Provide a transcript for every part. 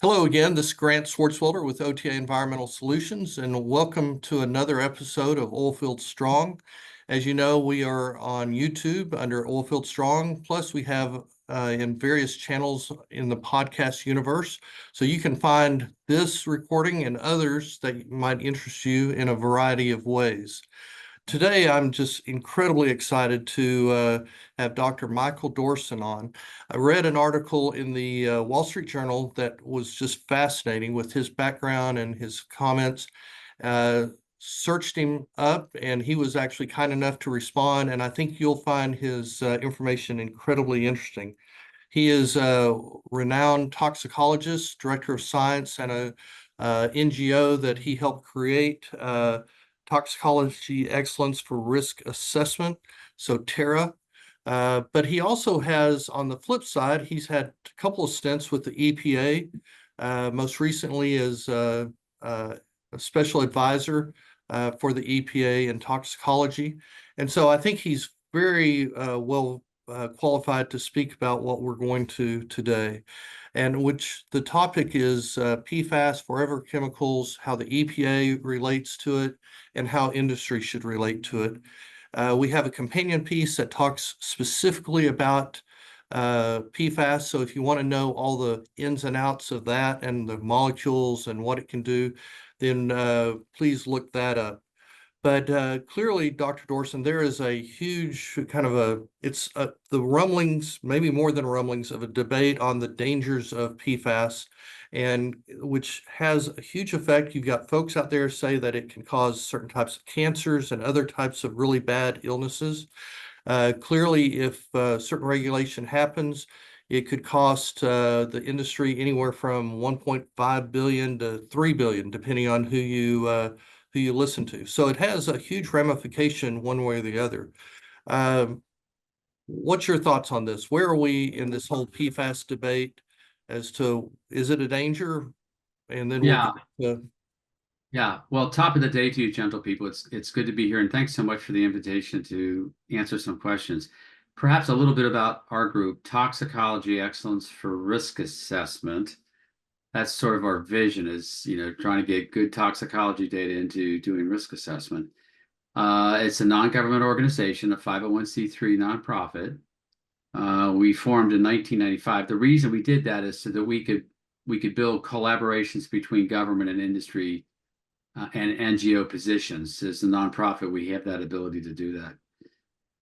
Hello again, this is Grant Swartzwelder with OTA Environmental Solutions, and welcome to another episode of Oilfield Strong. As you know, we are on YouTube under Oilfield Strong, plus we have in various channels in the podcast universe. So you can find this recording and others that might interest you in a variety of ways. Today, I'm just incredibly excited to have Dr. Michael Dourson on. I read an article in the Wall Street Journal that was just fascinating with his background and his comments. Uh, Searched him up, and he was actually kind enough to respond, and I think you'll find his information incredibly interesting. He is a renowned toxicologist, director of science, and a NGO that he helped create, Toxicology Excellence for Risk Assessment, so TERA. But he also has, on the flip side, he's had a couple of stints with the EPA, most recently as a special advisor for the EPA in toxicology. And so I think he's very well qualified to speak about what we're going to today, and which the topic is PFAS, forever chemicals, how the EPA relates to it, and how industry should relate to it. We have a companion piece that talks specifically about PFAS. So if you want to know all the ins and outs of that and the molecules and what it can do, then please look that up. But clearly, Dr. Dourson, there is a huge kind of the rumblings, maybe more than rumblings, of a debate on the dangers of PFAS, and which has a huge effect. You've got folks out there say that it can cause certain types of cancers and other types of really bad illnesses. Clearly, if certain regulation happens, it could cost the industry anywhere from 1.5 billion to 3 billion, depending on who you listen to. So it has a huge ramification one way or the other. Um, what's your thoughts on this? Where are we in this whole PFAS debate as to, is it a danger? And then we'll Yeah, get to, yeah. Well, top of the day to you, gentle people. It's good to be here, and thanks so much for the invitation to answer some questions. Perhaps a little bit about our group, Toxicology Excellence for Risk Assessment. That's sort of our vision is, trying to get good toxicology data into doing risk assessment. It's a non-government organization, a 501c3 nonprofit. We formed in 1995. The reason we did that is so that we could build collaborations between government and industry and NGO positions. As a nonprofit, we have that ability to do that.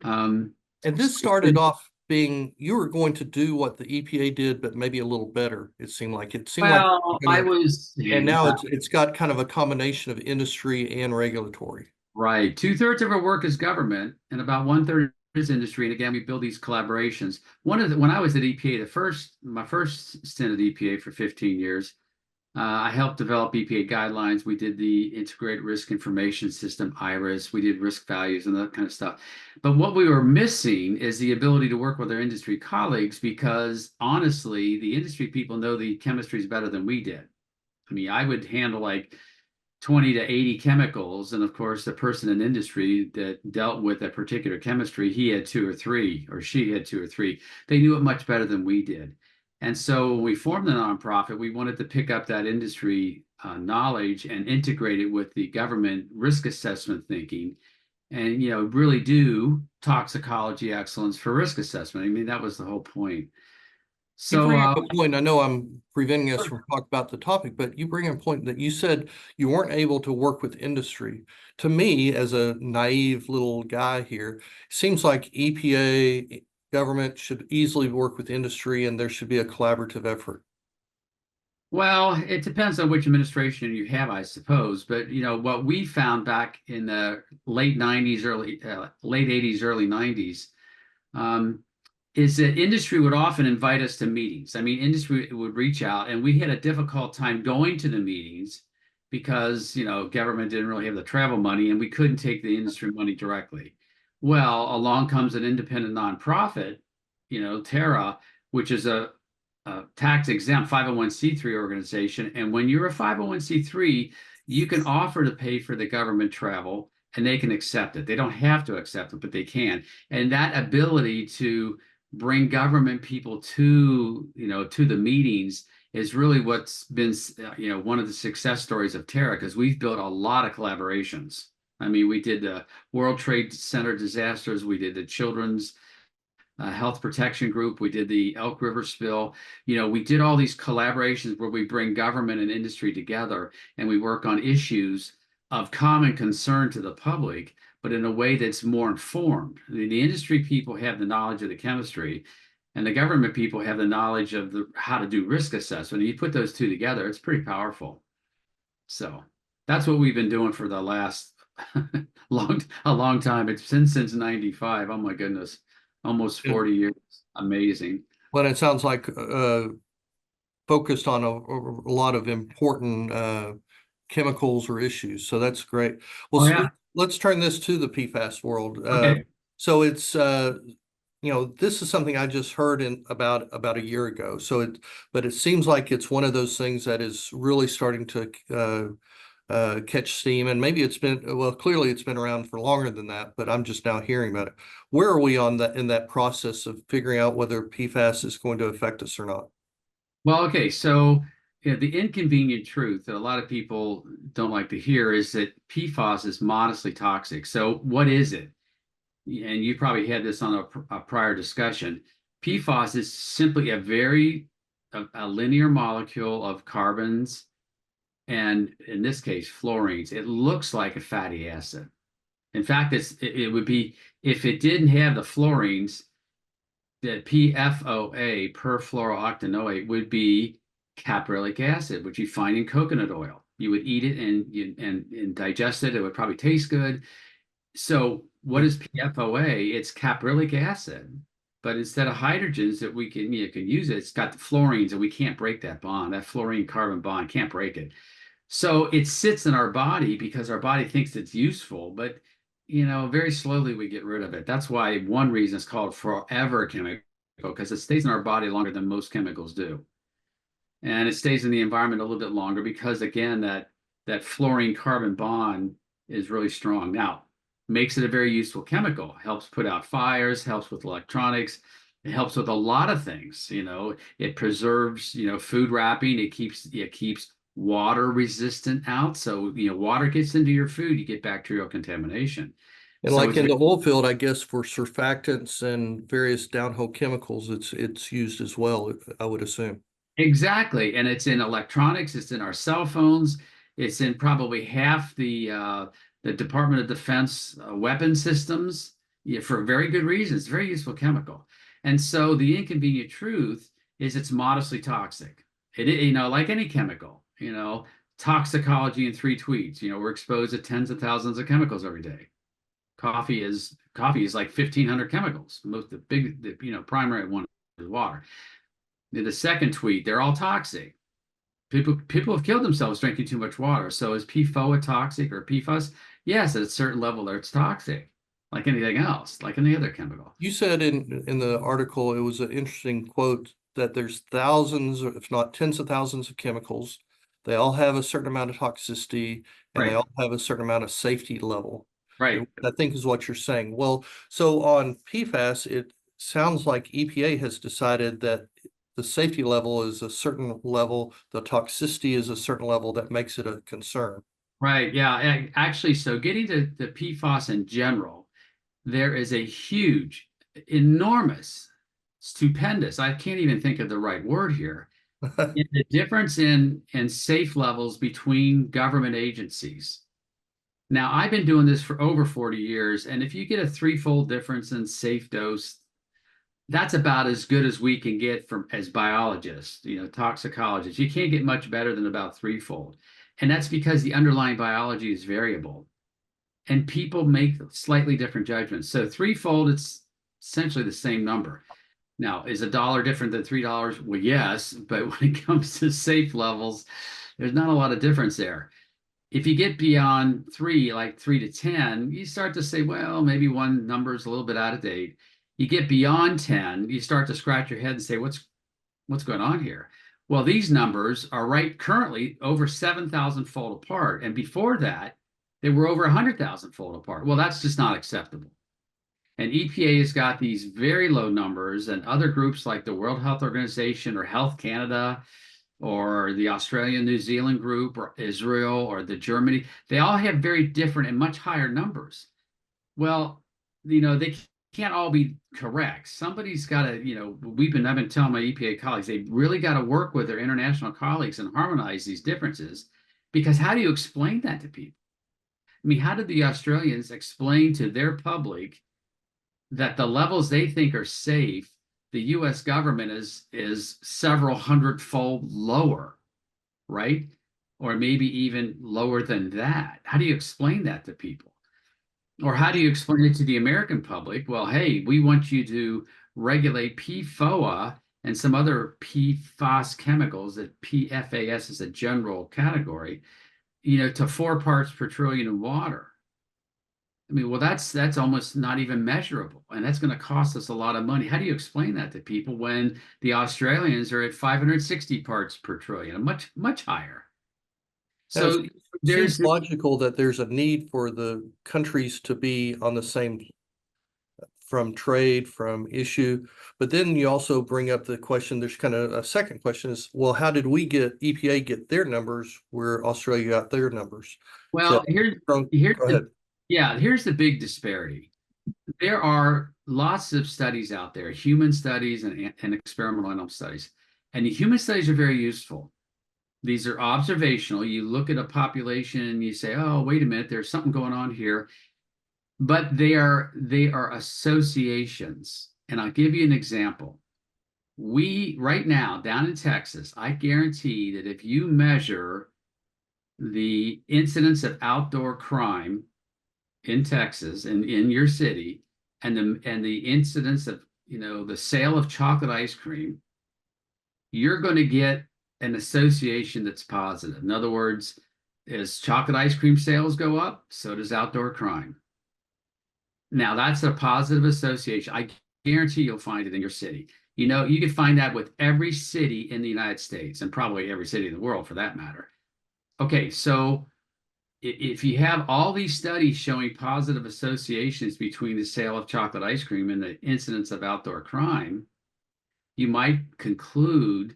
and this started off being, you were going to do what the EPA did, but maybe a little better. It seemed like, Well, I was and now it's got kind of a combination of industry and regulatory. right. Two-thirds of our work is government, and about one-third is industry. And again, we build these collaborations. When I was at EPA, my first stint at EPA for 15 years, I helped develop EPA guidelines. We did the Integrated Risk Information System, IRIS. We did risk values and that kind of stuff. But what we were missing is the ability to work with our industry colleagues, because honestly, the industry people know the chemistries better than we did. I mean, I would handle like 20 to 80 chemicals. And of course, the person in industry that dealt with a particular chemistry, he had two or three, or she had two or three. They knew it much better than we did. And so when we formed the nonprofit, we wanted to pick up that industry knowledge and integrate it with the government risk assessment thinking, and really do toxicology excellence for risk assessment. I mean, that was the whole point. You So bring up a point. I know I'm preventing us from talking about the topic, but you bring up a point that you said you weren't able to work with industry. To me, as a naive little guy here, seems like EPA government should easily work with industry, and there should be a collaborative effort. well, it depends on which administration you have, I suppose. But what we found back in the late 90s, late 80s, early 90s, is that industry would often invite us to meetings. I mean, industry would reach out, and we had a difficult time going to the meetings because government didn't really have the travel money, and we couldn't take the industry money directly. Well, along comes an independent nonprofit, TERA, which is a tax exempt 501c3 organization. And when you're a 501c3, you can offer to pay for the government travel, and they can accept it. They don't have to accept it, but they can. And that ability to bring government people to the meetings is really what's been, one of the success stories of TERA, because we've built a lot of collaborations. I mean, we did the World Trade Center disasters, we did the Children's Health Protection Group, we did the Elk River spill. We did all these collaborations where we bring government and industry together and we work on issues of common concern to the public, but in a way that's more informed. The industry people have the knowledge of the chemistry, and the government people have the knowledge of how to do risk assessment. And you put those two together, it's pretty powerful. So that's what we've been doing for the last a long time. It's been since 95. Oh my goodness, almost 40 years. Amazing. Well, it sounds like focused on a lot of important chemicals or issues. So that's great. Well, Oh so yeah. let's turn this to the PFAS world. Okay. So it's this is something I just heard about a year ago. But it seems like it's one of those things that is really starting to catch steam, and maybe clearly it's been around for longer than that, but I'm just now hearing about it. Where are we on that in that process of figuring out whether PFAS is going to affect us or not? Well, okay. So the inconvenient truth that a lot of people don't like to hear is that PFAS is modestly toxic. So what is it? And you probably had this on a prior discussion. PFAS is simply a linear molecule of carbons, and in this case, fluorines. It looks like a fatty acid. In fact, it would be, if it didn't have the fluorines, the PFOA, perfluorooctanoate, would be caprylic acid, which you find in coconut oil. You would eat it and digest it. It would probably taste good. So what is PFOA? It's caprylic acid, but instead of hydrogens that we can use it, it's got the fluorines, and we can't break that bond. That fluorine carbon bond can't break it. So it sits in our body because our body thinks it's useful, but very slowly we get rid of it. That's why one reason it's called forever chemical, because it stays in our body longer than most chemicals do. And it stays in the environment a little bit longer because, again, that fluorine carbon bond is really strong. Now, makes it a very useful chemical, helps put out fires, helps with electronics. It helps with a lot of things. It preserves, food wrapping. It keeps water resistant out. So, water gets into your food, you get bacterial contamination. And So like it's in the oil field, I guess for surfactants and various downhole chemicals, it's used as well, I would assume. exactly. And it's in electronics, it's in our cell phones, it's in probably half the Department of Defense weapon systems, for very good reasons. It's a very useful chemical. And so the inconvenient truth is it's modestly toxic. Like any chemical, toxicology in 3 tweets. We're exposed to tens of thousands of chemicals every day. Coffee is like 1,500 chemicals. The primary one is water. The second tweet, they're all toxic. People have killed themselves drinking too much water. So is PFOA toxic or PFAS? Yes, at a certain level, it's toxic, like anything else, like any other chemical. You said in the article, it was an interesting quote that there's thousands, if not tens of thousands of chemicals. They all have a certain amount of toxicity and they Right, all have a certain amount of safety level. right. I think is what you're saying. Well, so on PFAS, it sounds like EPA has decided that the safety level is a certain level, the toxicity is a certain level that makes it a concern. Right. Yeah. Actually, so getting to the PFAS in general, there is a huge, enormous, stupendous, I can't even think of the right word here, the difference in safe levels between government agencies. Now, I've been doing this for over 40 years, and if you get a threefold difference in safe dose, that's about as good as we can get from as biologists, toxicologists. You can't get much better than about threefold. And that's because the underlying biology is variable and people make slightly different judgments. So threefold, it's essentially the same number. Now, is a dollar different than $3? Well, yes, but when it comes to safe levels, there's not a lot of difference there. If you get beyond 3, like 3 to 10, you start to say, well, maybe one number is a little bit out of date. You get beyond 10, you start to scratch your head and say, what's going on here? Well, these numbers are right currently over 7,000 fold apart. And before that, they were over 100,000 fold apart. Well, that's just not acceptable. And EPA has got these very low numbers, and other groups like the World Health Organization or Health Canada, or the Australia New Zealand group or Israel or the Germany. They all have very different and much higher numbers. Well, they can't all be correct. Somebody's got to, I've been telling my EPA colleagues, they really got to work with their international colleagues and harmonize these differences, because how do you explain that to people? I mean, how did the Australians explain to their public that the levels they think are safe, the US government is several hundredfold lower, right? Or maybe even lower than that. How do you explain that to people? Or how do you explain it to the American public? Well, hey, we want you to regulate PFOA and some other PFAS chemicals, that PFAS is a general category, to 4 parts per trillion in water. I mean, well, that's almost not even measurable, and that's going to cost us a lot of money. How do you explain that to people when the Australians are at 560 parts per trillion, much, much higher? Now, So it there's seems logical that there's a need for the countries to be on the same from trade, from issue. But then you also bring up the question, there's kind of a second question is, well, how did EPA get their numbers where Australia got their numbers? So, well, here's go here's ahead. here's the big disparity. There are lots of studies out there, human studies and experimental animal studies. And the human studies are very useful. These are observational. You look at a population and you say, oh, wait a minute, there's something going on here. But they are associations. And I'll give you an example. We right now down in Texas, I guarantee that if you measure the incidence of outdoor crime in Texas and in your city, and the incidence of the sale of chocolate ice cream, you're going to get an association that's positive. In other words, as chocolate ice cream sales go up, so does outdoor crime. Now that's a positive association. I guarantee you'll find it in your city. You can find that with every city in the United States, and probably every city in the world for that matter. Okay, so if you have all these studies showing positive associations between the sale of chocolate ice cream and the incidence of outdoor crime, you might conclude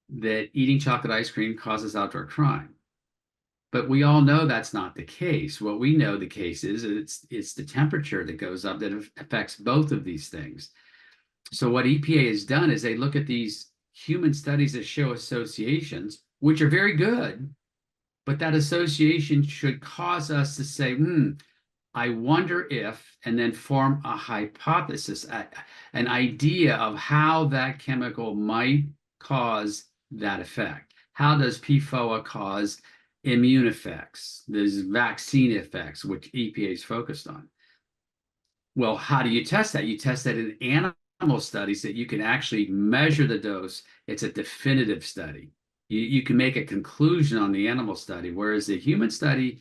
that eating chocolate ice cream causes outdoor crime. But we all know that's not the case. What we know the case is it's the temperature that goes up that affects both of these things. So what EPA has done is they look at these human studies that show associations, which are very good, but that association should cause us to say, I wonder if, and then form a hypothesis, an idea of how that chemical might cause that effect. How does PFOA cause immune effects? There's vaccine effects, which EPA is focused on. Well, how do you test that? You test that in animal studies that you can actually measure the dose. It's a definitive study. You can make a conclusion on the animal study, whereas the human study,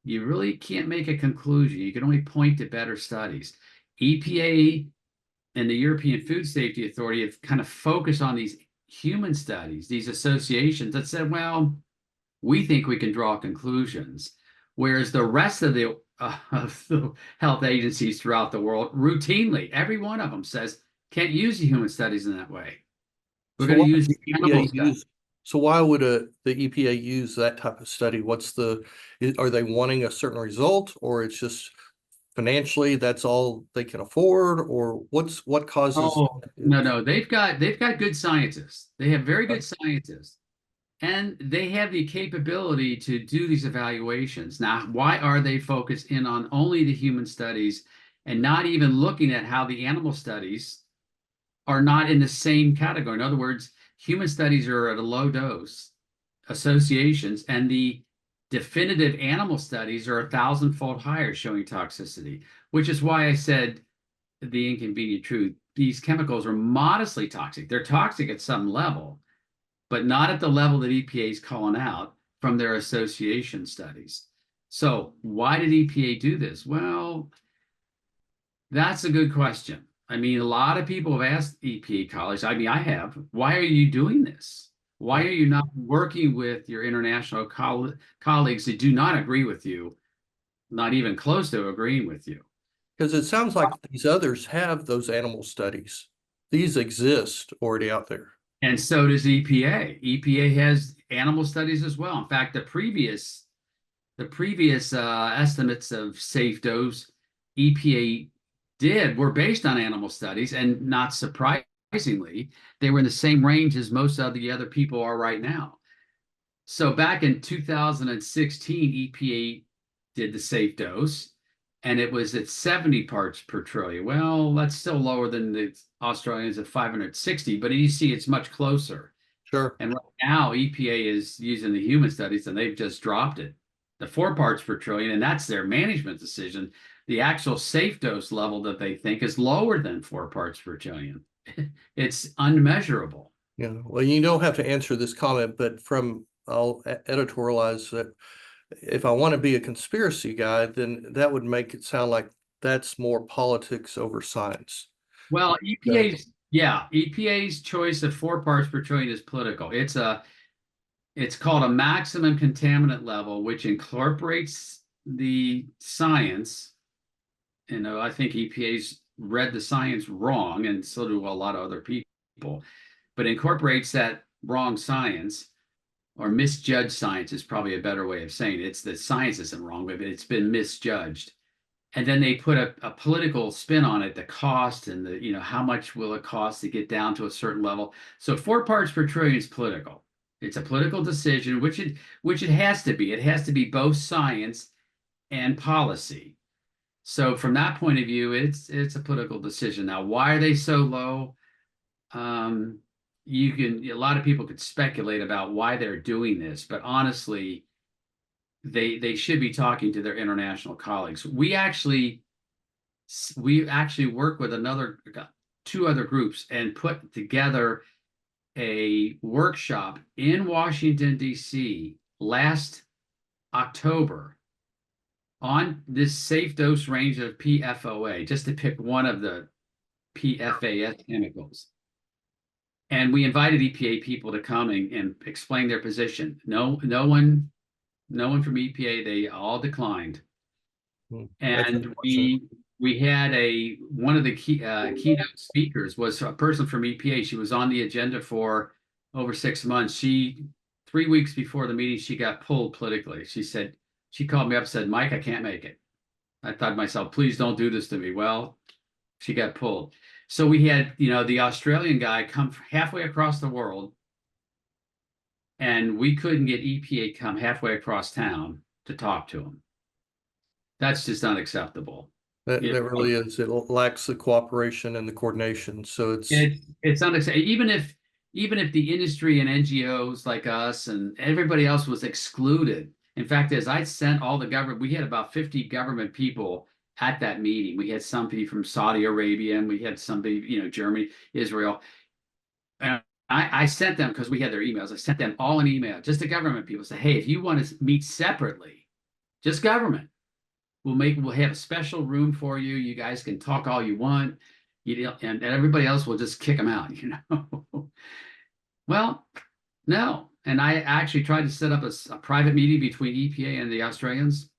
you really can't make a conclusion. You can only point to better studies. EPA and the European Food Safety Authority have kind of focused on these human studies, these associations that said, well, we think we can draw conclusions. Whereas the rest of the health agencies throughout the world, routinely, every one of them says, can't use the human studies in that way. We're going to use the animal studies. So why would the EPA use that type of study? Are they wanting a certain result, or it's just financially that's all they can afford, or what causes? Oh, no, they've got good scientists. They have very good scientists, and they have the capability to do these evaluations. Now, why are they focused in on only the human studies and not even looking at how the animal studies are not in the same category? In other words, human studies are at a low dose associations, and the definitive animal studies are 1,000-fold higher, showing toxicity, which is why I said the inconvenient truth. These chemicals are modestly toxic. They're toxic at some level, but not at the level that EPA is calling out from their association studies. So why did EPA do this? Well, that's a good question. I mean, a lot of people have asked EPA colleagues, I mean, I have, why are you doing this? Why are you not working with your international colleagues that do not agree with you, not even close to agreeing with you? Because it sounds like these others have those animal studies. These exist already out there. And so does EPA. EPA has animal studies as well. In fact, the previous estimates of safe dose EPA did were based on animal studies, and not surprisingly, they were in the same range as most of the other people are right now. So back in 2016, EPA did the safe dose, and it was at 70 parts per trillion. Well, that's still lower than the Australians at 560, but you see it's much closer. Sure. And right now, EPA is using the human studies, and they've just dropped it to 4 parts per trillion, and that's their management decision. The actual safe dose level that they think is lower than 4 parts per trillion. It's unmeasurable. Yeah. Well, you don't have to answer this comment, but I'll editorialize that if I want to be a conspiracy guy, then that would make it sound like that's more politics over science. Well, Uh, EPA's choice of 4 parts per trillion is political. It's called a maximum contaminant level, which incorporates the science. I think EPA's read the science wrong, and so do a lot of other people, but incorporates that wrong science, or misjudged science is probably a better way of saying it. It's the science isn't wrong, but it's been misjudged. And then they put a political spin on it, the cost and how much will it cost to get down to a certain level. So 4 parts per trillion is political. It's a political decision, which it has to be. It has to be both science and policy. So from that point of view, it's a political decision. Now, why are they so low? A lot of people could speculate about why they're doing this, but honestly, they should be talking to their international colleagues. We actually work with two other groups and put together a workshop in Washington, D.C. last October on this safe dose range of PFOA, just to pick one of the PFAS chemicals. And we invited EPA people to come and explain their position. No one from EPA, they all declined. That's And unfortunate. we had one of the keynote speakers was a person from EPA. She was on the agenda for over 6 months. 3 weeks before the meeting, she got pulled politically. She called me up and said, Mike, I can't make it. I thought to myself, please don't do this to me. Well, she got pulled. So we had, the Australian guy come halfway across the world, and we couldn't get EPA come halfway across town to talk to him. That's just unacceptable. That really is. It lacks the cooperation and the coordination. So it's unacceptable. Even if the industry and NGOs like us and everybody else was excluded. In fact, as I sent all the government, we had about 50 government people at that meeting. We had somebody from Saudi Arabia, and we had somebody, Germany, Israel. And I sent them, because we had their emails. I sent them all an email, just to government people, say, hey, if you want to meet separately, just government, we'll have a special room for you. You guys can talk all you want, and everybody else will just kick them out. Well, no. And I actually tried to set up a private meeting between EPA and the Australians.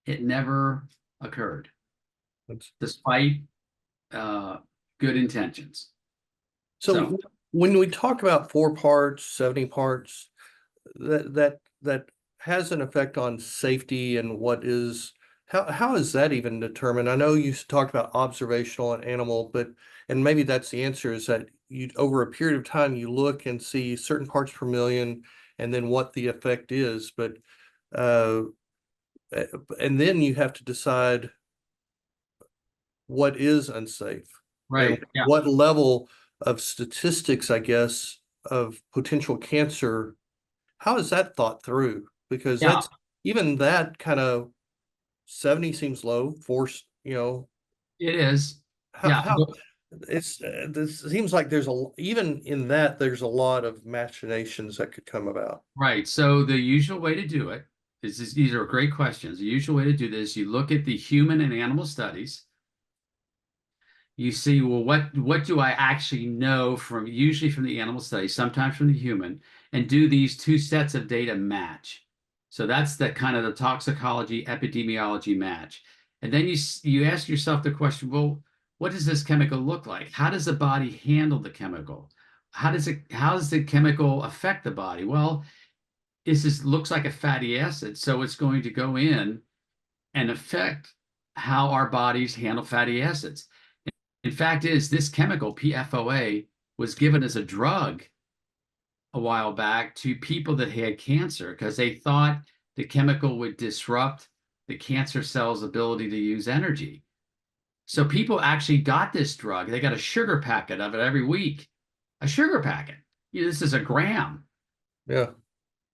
It never occurred, despite good intentions. So when we talk about 4 parts, 70 parts, that has an effect on safety and how is that even determined? I know you talked about observational and animal, and maybe that's the answer, is that over a period of time, you look and see certain parts per million and then what the effect is. But and then you have to decide what is unsafe. Right. And what level of statistics, I guess, of potential cancer, how is that thought through? Because that's even that kind of 70 seems low, forced, It is. how this seems like even in that, there's a lot of machinations that could come about. Right. So the usual way to do it these are great questions. The usual way to do this, you look at the human and animal studies. You see, well, what do I actually know usually from the animal studies, sometimes from the human, and do these two sets of data match? So that's the kind of the toxicology, epidemiology match. And then you ask yourself the question, well, what does this chemical look like? How does the body handle the chemical? how does the chemical affect the body? Well, this looks like a fatty acid, so it's going to go in and affect how our bodies handle fatty acids. In fact, this chemical PFOA was given as a drug a while back to people that had cancer because they thought the chemical would disrupt the cancer cell's ability to use energy. So people actually got this drug. They got a sugar packet of it every week. A sugar packet. This is a gram. Yeah.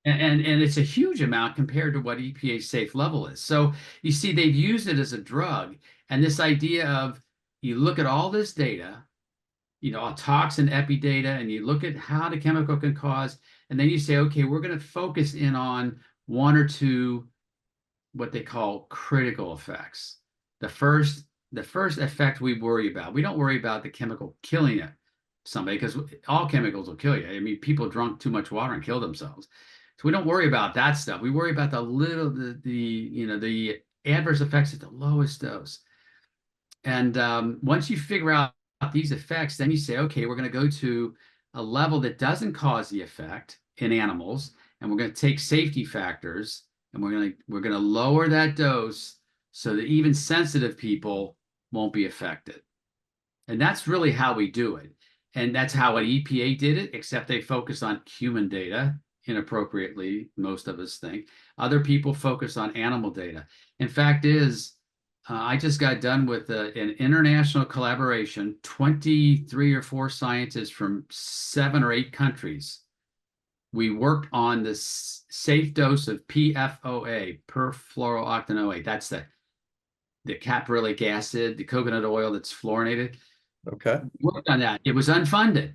And it's a huge amount compared to what EPA's safe level is. So you see, they've used it as a drug. And this idea of you look at all this data, tox and epi data, and you look at how the chemical can cause, and then you say, okay, we're going to focus in on one or two what they call critical effects. The first effect we worry about. We don't worry about the chemical killing somebody because all chemicals will kill you. I mean, people drunk too much water and kill themselves. So we don't worry about that stuff. We worry about the adverse effects at the lowest dose. And once you figure out these effects, then you say, okay, we're going to go to a level that doesn't cause the effect in animals, and we're going to take safety factors, and we're going to lower that dose so that even sensitive people won't be affected. And that's really how we do it. And that's how an EPA did it, except they focus on human data inappropriately, most of us think. Other people focus on animal data. In fact, I just got done with an international collaboration, 23 or 4 scientists from 7 or 8 countries. We worked on this safe dose of PFOA, perfluorooctanoate. That's the caprylic acid, the coconut oil that's fluorinated. Okay. Worked on that. It was unfunded.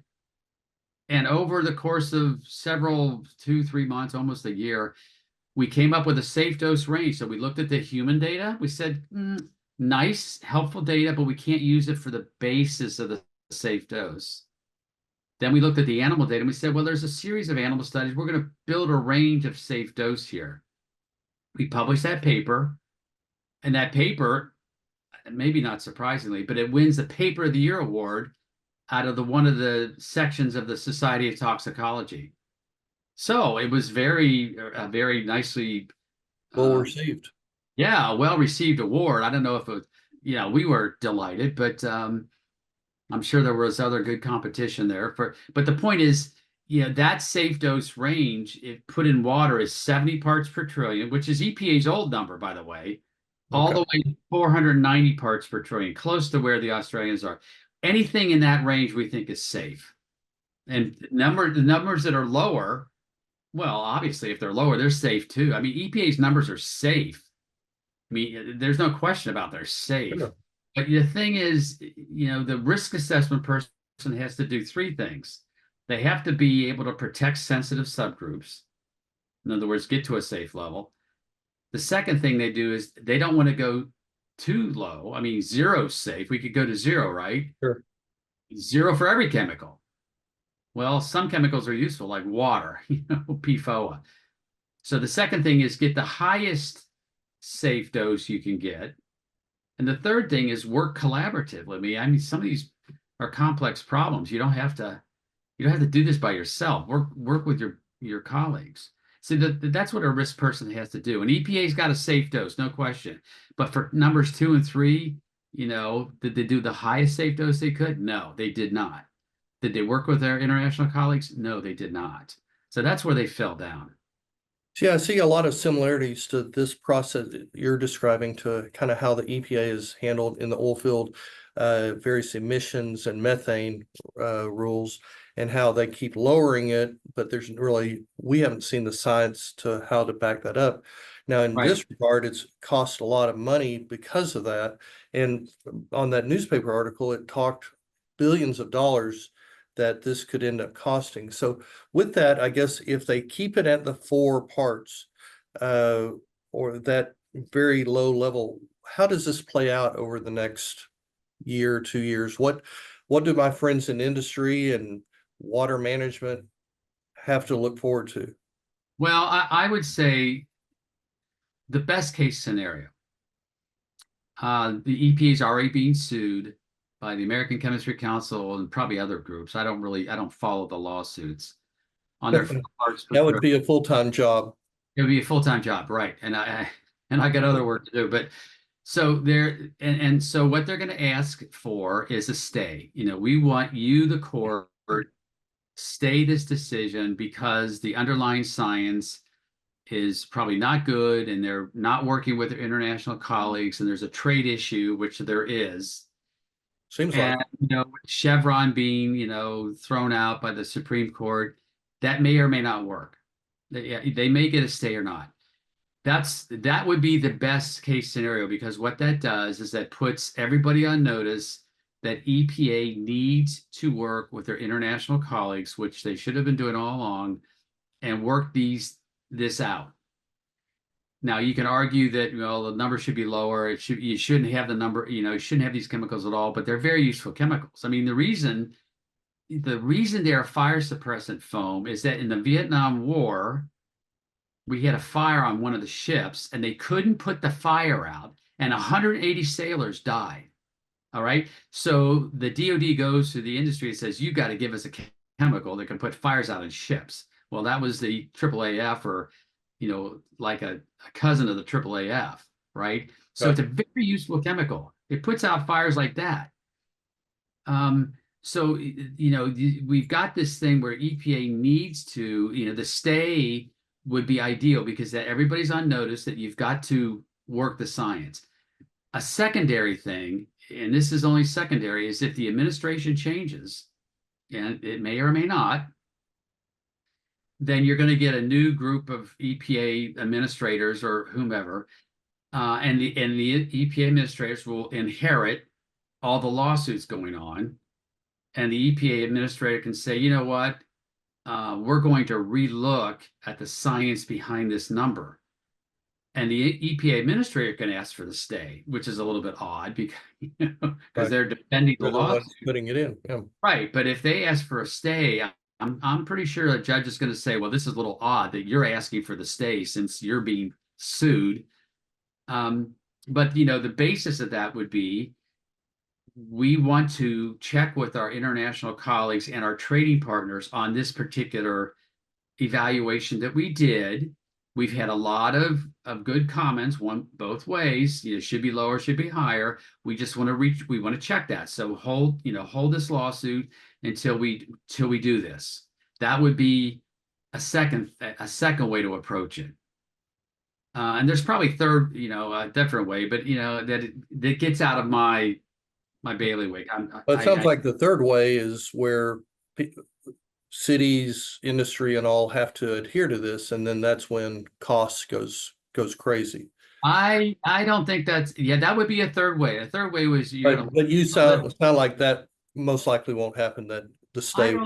And over the course of 2-3 months, almost a year, we came up with a safe dose range. So we looked at the human data. We said, nice, helpful data, but we can't use it for the basis of the safe dose. Then we looked at the animal data and we said, well, there's a series of animal studies. We're going to build a range of safe dose here. We published that paper, and that paper, maybe not surprisingly, but it wins the Paper of the Year award out of one of the sections of the Society of Toxicology. So it was very nicely Well received. yeah, a well-received award. I don't know if it was, we were delighted, but I'm sure there was other good competition there. But the point is, that safe dose range, if put in water, is 70 parts per trillion, which is EPA's old number, by the way, all the way to 490 parts per trillion, close to where the Australians are. Anything in that range we think is safe. And the numbers that are lower, well, obviously, if they're lower, they're safe too. I mean, EPA's numbers are safe. I mean, there's no question about they're safe. Sure. But the thing is, the risk assessment person has to do 3 things. They have to be able to protect sensitive subgroups. In other words, get to a safe level. The second thing they do is they don't want to go too low. I mean, zero's safe. We could go to 0, right? Sure. 0 for every chemical. Well, some chemicals are useful, like water, PFOA. So the second thing is get the highest safe dose you can get. And the third thing is work collaboratively. I mean, some of these are complex problems. You don't have to do this by yourself. Work with your colleagues. So that's what a risk person has to do. And EPA's got a safe dose, no question. But for numbers 2 and 3, did they do the highest safe dose they could? No, they did not. Did they work with their international colleagues? No, they did not. So that's where they fell down. Yeah, I see a lot of similarities to this process that you're describing to kind of how the EPA is handled in the oil field, various emissions and methane rules, and how they keep lowering it, but we haven't seen the science to how to back that up. Now, in this regard, it's cost a lot of money because of that. And on that newspaper article, it talked billions of dollars that this could end up costing. So with that, I guess if they keep it at the 4 parts, or that very low level, how does this play out over the next year, 2 years? What do my friends in industry and water management have to look forward to? Well, I would say the best case scenario, the EPA is already being sued by the American Chemistry Council and probably other groups. I don't follow the lawsuits on their parts. That would be a full-time job. It would be a full-time job, right? And I got other work to do. But so and so what they're going to ask for is a stay. We want you, the court, stay this decision because the underlying science is probably not good and they're not working with their international colleagues and there's a trade issue, which there is. Seems like. And Chevron being thrown out by the Supreme Court, that may or may not work. They may get a stay or not. That would be the best case scenario, because what that does is that puts everybody on notice that EPA needs to work with their international colleagues, which they should have been doing all along, and work this out. Now you can argue that the number should be lower. You shouldn't have the number. You shouldn't have these chemicals at all. But they're very useful chemicals. I mean, the reason they are fire suppressant foam is that in the Vietnam War, we had a fire on one of the ships, and they couldn't put the fire out, and 180 sailors died. All right, so the DoD goes to the industry and says, "You got to give us a chemical that can put fires out in ships." Well, that was the AAAF, or like a cousin of the AAAF, right? So it's a very useful chemical. It puts out fires like that. So we've got this thing where EPA needs to, the stay would be ideal because that everybody's on notice that you've got to work the science. A secondary thing, and this is only secondary, is if the administration changes, and it may or may not, then you're going to get a new group of EPA administrators or whomever, and the EPA administrators will inherit all the lawsuits going on, and the EPA administrator can say, you know what, we're going to relook at the science behind this number. And the EPA administrator can ask for the stay, which is a little bit odd because they're defending the lawsuit. Putting it in. Yeah. Right. But if they ask for a stay, I'm pretty sure a judge is going to say, well, this is a little odd that you're asking for the stay since you're being sued. But the basis of that would be, we want to check with our international colleagues and our trading partners on this particular evaluation that we did. We've had a lot of good comments, both ways. Should be lower, should be higher. We just want to check that. So hold this lawsuit until we do this. That would be a second way to approach it. And there's probably a different way, but that gets out of my bailiwick. But it sounds like the third way is where cities, industry, and all have to adhere to this, and then that's when costs goes crazy. I don't think that would be a third way. A third way was but you sound like that most likely won't happen. That the state.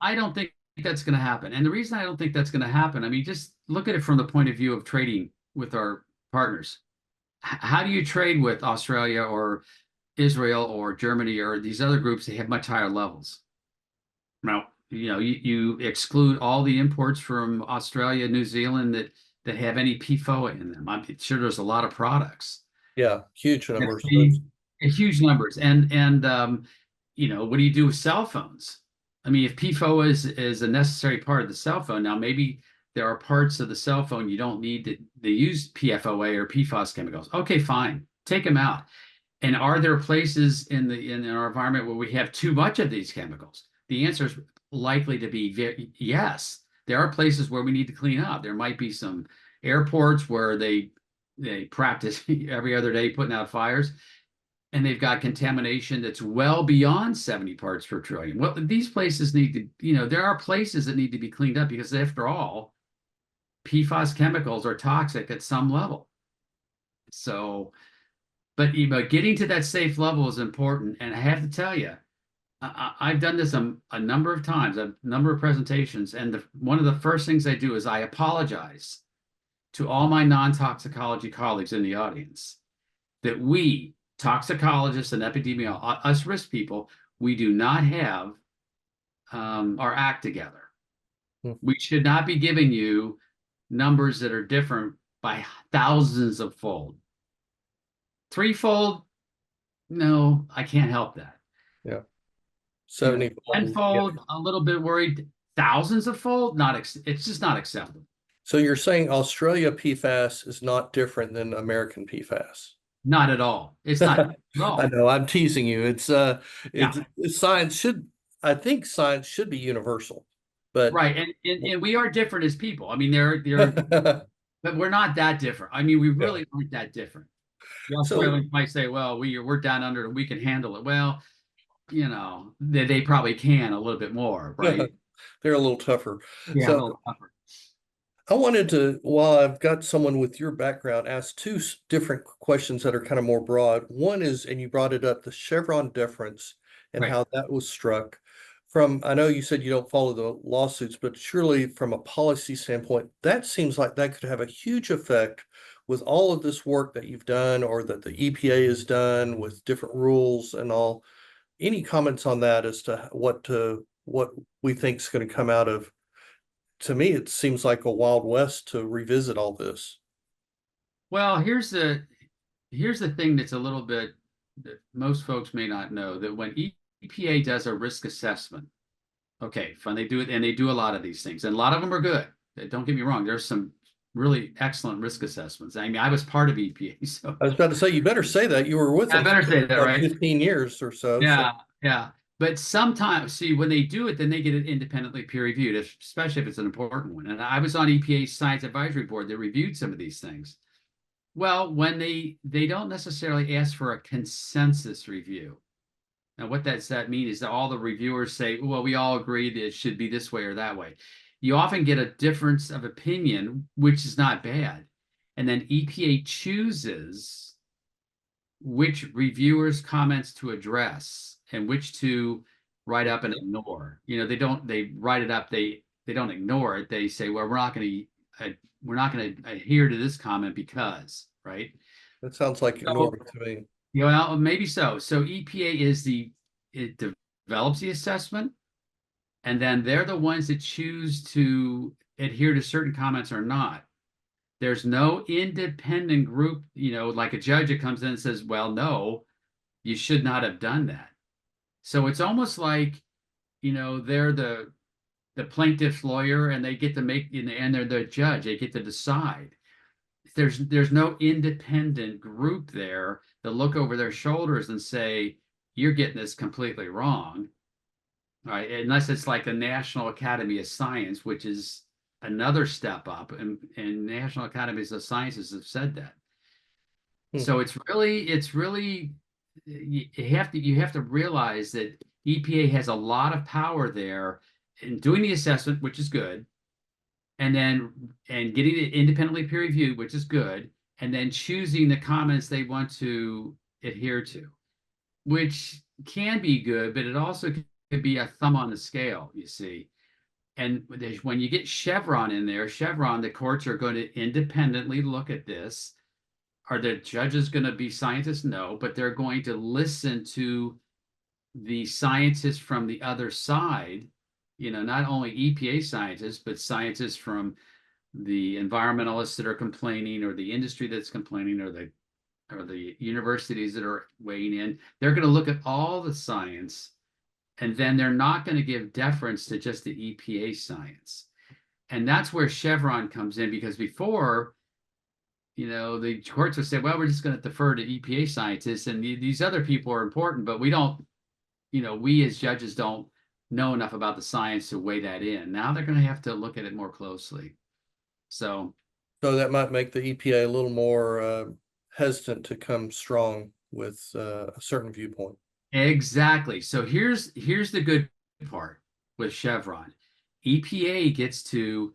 I don't think that's going to happen, and the reason I don't think that's going to happen, I mean, just look at it from the point of view of trading with our partners. How do you trade with Australia or Israel or Germany or these other groups that have much higher levels? Now, you exclude all the imports from Australia, New Zealand that have any PFOA in them. I'm sure there's a lot of products. Yeah, huge numbers. Huge numbers. And what do you do with cell phones? I mean, if PFOA is a necessary part of the cell phone, now maybe there are parts of the cell phone you don't need to use PFOA or PFAS chemicals. Okay, fine, take them out. And are there places in our environment where we have too much of these chemicals? The answer is likely to be yes. There are places where we need to clean up. There might be some airports where they practice every other day putting out fires, and they've got contamination that's well beyond 70 parts per trillion. Well, these places need to, there are places that need to be cleaned up because, after all, PFAS chemicals are toxic at some level. So, but getting to that safe level is important. And I have to tell you, I've done this a number of times, a number of presentations, and one of the first things I do is I apologize to all my non-toxicology colleagues in the audience that we, toxicologists and epidemiologists, us risk people, we do not have our act together. We should not be giving you numbers that are different by thousands of fold. Threefold, no, I can't help that. Yeah. You know, 70-fold. Yeah. tenfold, a little bit worried. Thousands of fold, it's just not acceptable. So you're saying Australia PFAS is not different than American PFAS? Not at all. It's not at I all. know, I'm teasing you. Yeah. Science should, I think science should be universal, but Right. And we are different as people. I mean, they're but we're not that different. I mean, we yeah. really aren't that different. The So Australians might say, well, we're down under and we can handle it. Well, they probably can a little bit more, right? they're a little tougher. Yeah, a So little tougher. I wanted to, while I've got someone with your background, ask two different questions that are kind of more broad. One is, and you brought it up, the Chevron deference and Right. how that was struck. From, I know you said you don't follow the lawsuits, but surely from a policy standpoint, that seems like that could have a huge effect with all of this work that you've done or that the EPA has done with different rules and all. Any comments on that as to what we think is going to come out of? To me, it seems like a Wild West to revisit all this. Well, here's the thing that's a little bit that most folks may not know that when EPA does a risk assessment, okay, fine, they do it and they do a lot of these things, and a lot of them are good. Don't get me wrong, there's some really excellent risk assessments. I mean, I was part of EPA, so I was about to say, you better say that. You were with I them better say that, for right? 15 years or so. So Yeah, yeah. But sometimes, see, when they do it, then they get it independently peer reviewed, especially if it's an important one. And I was on EPA's Science Advisory Board that reviewed some of these things. Well, when they don't necessarily ask for a consensus review. Now, what does that mean is that all the reviewers say, well, we all agree that it should be this way or that way. You often get a difference of opinion, which is not bad. And then EPA chooses which reviewers' comments to address and which to write up and ignore. They write it up, they don't ignore it. They say, well, we're not going to adhere to this comment because, right? that sounds like So, ignoring to me. well, maybe so. So EPA it develops the assessment, and then they're the ones that choose to adhere to certain comments or not. There's no independent group, like a judge that comes in and says, well, no, you should not have done that. So it's almost like, they're the plaintiff's lawyer and they get to make, and they're the judge, they get to decide. There's no independent group there that look over their shoulders and say, you're getting this completely wrong, right? Unless it's like the National Academy of Science, which is another step up, and National Academies of Sciences have said that. Hmm. So it's really you have to realize that EPA has a lot of power there in doing the assessment, which is good, and getting it independently peer reviewed, which is good, and then choosing the comments they want to adhere to, which can be good, but it also could be a thumb on the scale, you see. And when you get Chevron in there, Chevron, the courts are going to independently look at this. Are the judges going to be scientists? No, but they're going to listen to the scientists from the other side, not only EPA scientists, but scientists from the environmentalists that are complaining, or the industry that's complaining, or the universities that are weighing in. They're going to look at all the science, and then they're not going to give deference to just the EPA science. And that's where Chevron comes in, because before, the courts would say, well, we're just going to defer to EPA scientists, and these other people are important, but we don't, we as judges don't know enough about the science to weigh that in. Now they're going to have to look at it more closely. So That might make the EPA a little more hesitant to come strong with a certain viewpoint. exactly. So here's the good part with Chevron. EPA gets to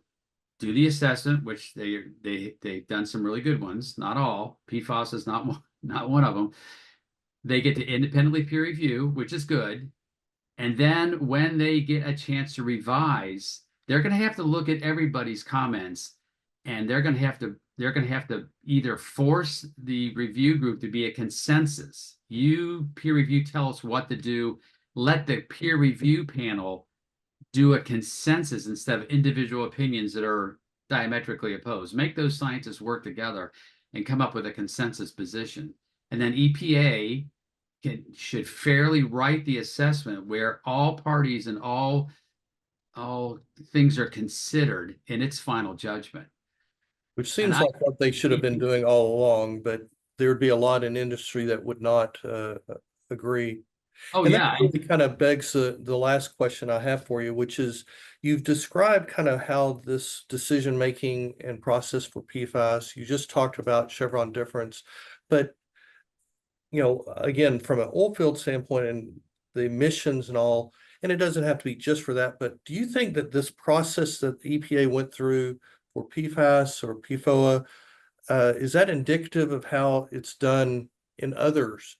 do the assessment, which they've done some really good ones. Not all. PFAS is not one of them. They get to independently peer review, which is good. And then when they get a chance to revise, they're going to have to look at everybody's comments, and they're going to have to either force the review group to be a consensus. You peer review, tell us what to do. Let the peer review panel do a consensus instead of individual opinions that are diametrically opposed. Make those scientists work together and come up with a consensus position. And then EPA should fairly write the assessment where all parties and all things are considered in its final judgment. Which And seems like what they should have been doing all along, but there would be a lot in industry that would not agree. oh And that yeah, really kind of begs the last question I have for you, which is you've described kind of how this decision making and process for PFAS, you just talked about Chevron difference, but again, from an oil field standpoint and the emissions and all, and it doesn't have to be just for that, but do you think that this process that the EPA went through for PFAS or PFOA, is that indicative of how it's done in others?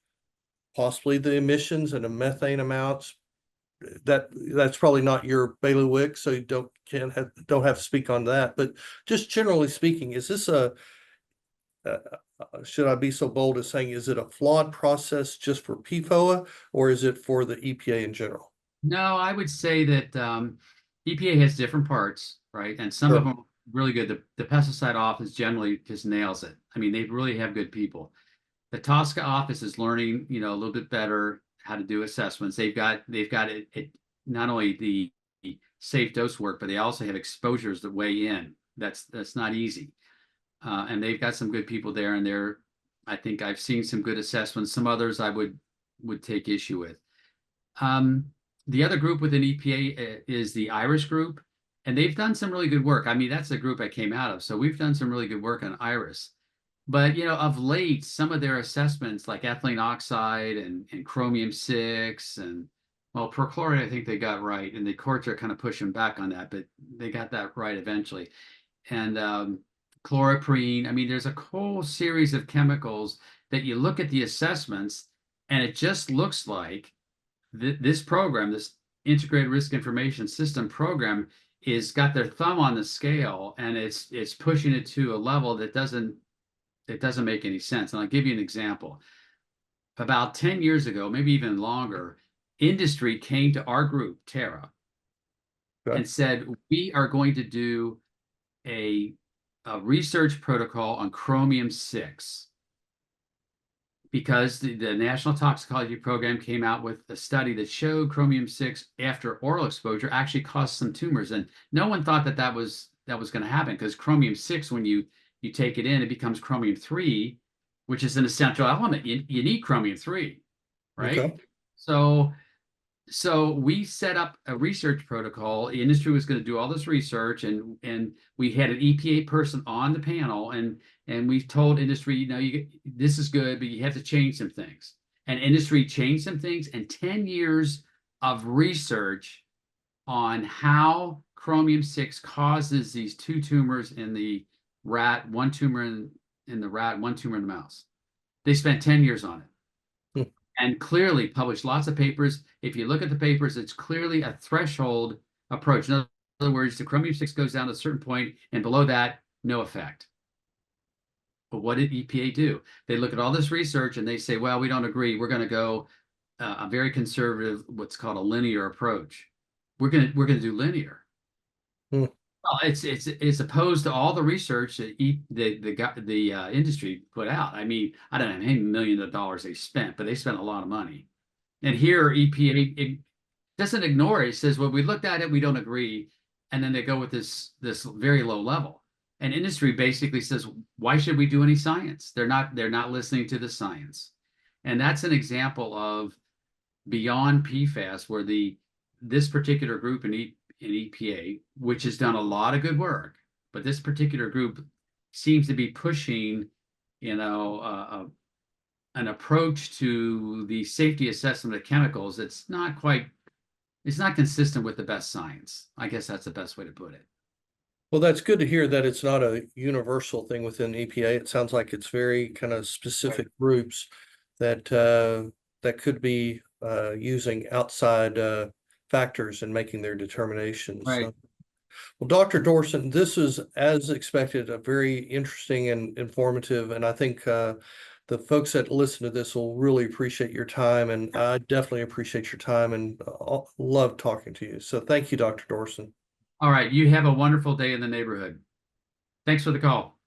Possibly the emissions and the methane amounts. That's probably not your bailiwick, so you don't have to speak on that. But just generally speaking, is this uh, should I be so bold as saying, is it a flawed process just for PFOA or is it for the EPA in general? no, I would say that EPA has different parts, right? And some of Sure. them are really good. The pesticide office generally just nails it. I mean, they really have good people. The Tosca office is learning, a little bit better how to do assessments. They've got it not only the safe dose work, but they also have exposures that weigh in. That's not easy. And they've got some good people there, and I think I've seen some good assessments. Some others I would take issue with. The other group within EPA is the Irish group, and they've done some really good work. I mean, that's the group I came out of, so we've done some really good work on Iris. But of late, some of their assessments, like ethylene oxide and chromium 6, and well, perchlorate, I think they got right, and the courts are kind of pushing back on that, but they got that right eventually. And chloroprene. I mean, there's a whole series of chemicals that you look at the assessments, and it just looks like this program, this integrated risk information system program, is got their thumb on the scale, and it's pushing it to a level that doesn't make any sense. And I'll give you an example. About 10 years ago, maybe even longer, industry came to our group, TERA, Okay. and said, we are going to do a research protocol on chromium 6 because the National Toxicology Program came out with a study that showed chromium 6 after oral exposure actually caused some tumors. And no one thought that was going to happen, because chromium 6, when you take it in, it becomes chromium 3, which is an essential element. You need chromium 3, right? Okay. So we set up a research protocol. The industry was going to do all this research, and we had an EPA person on the panel, and we told industry, this is good, but you have to change some things. And industry changed some things, and 10 years of research on how chromium 6 causes these two tumors in the rat, one tumor in the rat, one tumor in the mouse. They spent 10 years on it. And clearly published lots of papers. If you look at the papers, it's clearly a threshold approach. In other words, the chromium 6 goes down to a certain point, and below that, no effect. But what did EPA do? They look at all this research and they say, well, we don't agree. We're going to go a very conservative, what's called a linear approach. We're going to do linear. Hmm. Well, it's opposed to all the research that the industry put out. I mean, I don't know how many millions of dollars they spent, but they spent a lot of money. And here EPA it doesn't ignore it. It says, well, we looked at it, we don't agree, and then they go with this very low level. And industry basically says, why should we do any science? They're not listening to the science. And that's an example of beyond PFAS, where this particular group in EPA, which has done a lot of good work, but this particular group seems to be pushing, an approach to the safety assessment of chemicals that's not consistent with the best science. I guess that's the best way to put it. Well, that's good to hear that it's not a universal thing within EPA. It sounds like it's very kind of specific groups that that could be using outside factors in making their determinations. Right. So, well, Dr. Dourson, this is, as expected, a very interesting and informative, and I think the folks that listen to this will really appreciate your time, and I definitely appreciate your time and love talking to you. So thank you, Dr. Dourson. All right. You have a wonderful day in the neighborhood. Thanks for the call.